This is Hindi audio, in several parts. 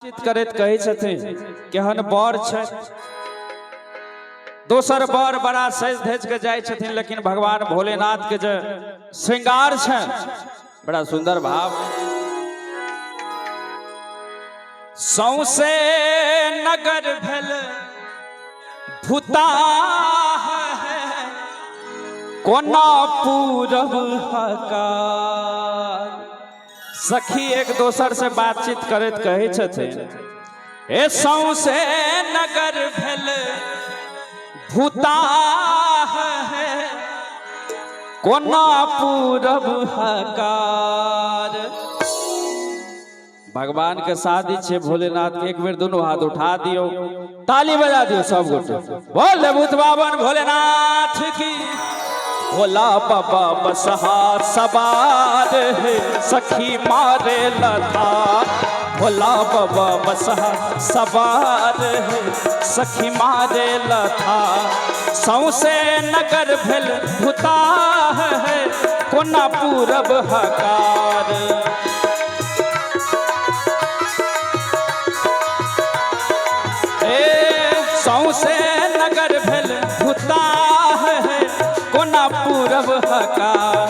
चित करैत कहै छथिन केहन बर छै। दोसर बर बड़ा सज धज के जाय छथिन, लेकिन भगवान भोलेनाथ के जे श्रृंगार छै बड़ा सुंदर भाव। सौसे नगर भेल भूताह कोना पूरब हकार। सखी एक दोसर से बातचीत करैत कहै छथिन हे सौसे नगर भेल भूताह कोना पूरब हकार। भगवान के शादी छे भोलेनाथ के, एक बेर दोनों हाथ उठा दियो, ताली बजा दियो सब गोटे, बोल भूत बाबन भोलेनाथ की। भोला बाबा बसहा सवार है सखी मारे लता। भोला बाबा बसहा सवार है सखी मारे लता। सौसे नगर भेल भूताह है कोना पूरब हकार। सौसे नगर भेल भूताह है कोना पूरब हकार।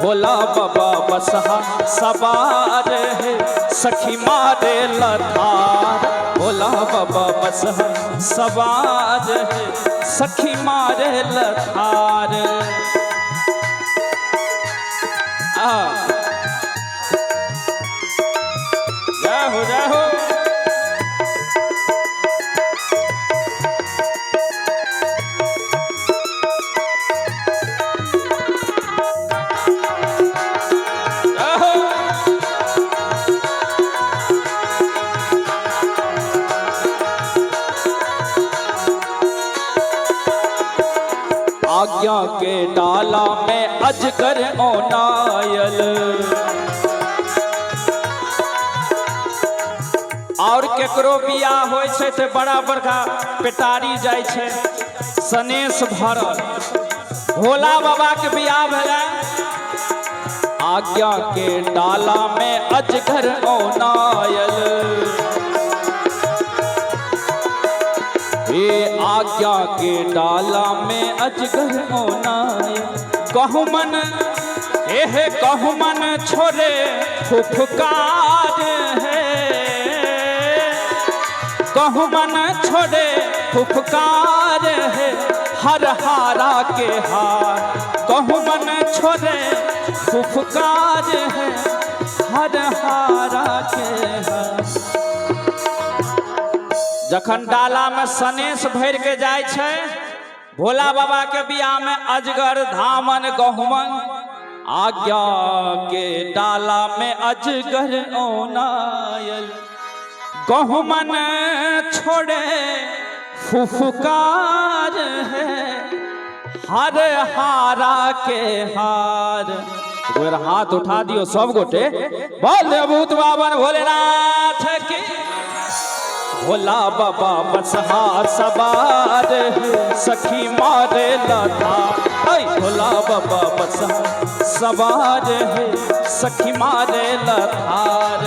भोला बाबा बसहा सवार है सखी मारे लतार। भोला बाबा बसहा सवार है सखी मारे लतार। जाहो जाहो आज्ञा के डाला में अजगर ओनायल। और केकरो बियाह होय छै ते बड़ा बड़का पेटारी जाय छै सनेश भरल। भोला बाबा के बियाह भेलै। आज्ञा के डाला में अजगर ओनायल। आज्ञा के डाला में अजगर ओनायल। कहूमन कहूमन छोरे फुफकार है। कहूमन छोरे फुफकार है हर हारा के हार। कहूमन छोरे फुफकार है हर हारा के हार। जखन डाला में सनेश भर के जाय छै भोला बाबा के बियाह में अजगर धामन गहुमन। आज्ञा के डाला में अजगर ओनायल। गहुमन छोड़े फुफकार है हर हारा के हार। एक बार हाथ उठा दियो सब गोटे, बोल भूत बाबन भोलेनाथ की। भोला बाबा बसहा सवार है सखी मारे लता। भोला बाबा बसहा सवार है सखी मारे लतार।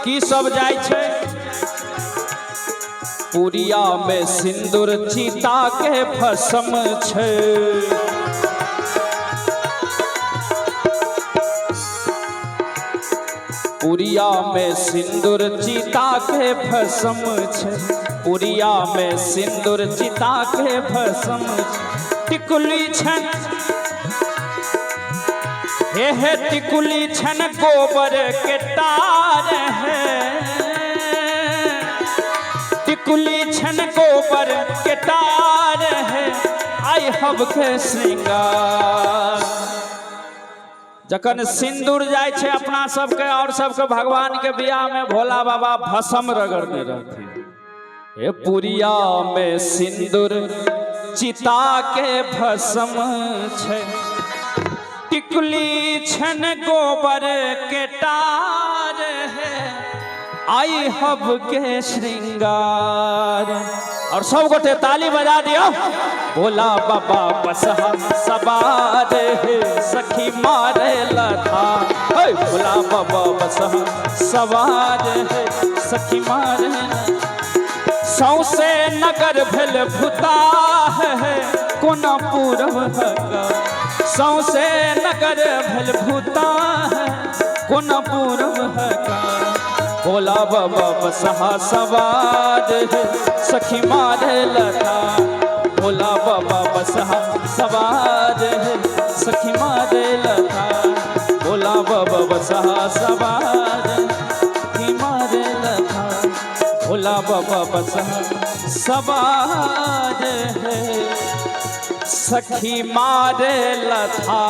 की सब जाय छै पुरिया में सिंदूर चीता के भस्म छै। पुरिया में सिंदूर चीता के भस्म छै। पुरिया में सिंदूर चीता के भस्म छै। टिकुली छन हे टिकुली छन गोबर के तार है। टिकुली छन गोबर के तार है आई हब के श्रृंगार। जखन सिंदूर जाय छे अपना सबके और सबके भगवान के बियाह में भोला बाबा भस्म रगड़ने रहथिन। ए पुरिया में सिंदूर चिता के भस्म छे, टिकुली छन गोबर के टार है, आई हब के श्रृंगार। और सब गोटे ताली बजा दियो। भोला बाबा बसहा सवार है, सखी मारे लथा। भोला बाबा बसहा सवार है, सखी मारे। सौसे नगर भेल भूता है, कोना पूरब का। सौसे नगर भेल भूता है, कोना पूरब का। भोला बाबा बसहा सवार है, सखी मारे लता। भोला बाबा बसहा सवार है, सखी मारे लता। भोला बाबा बसहा सवार है, सखी मारे लता। भोला बाबा बसहा सवार है, सखी मारे लता।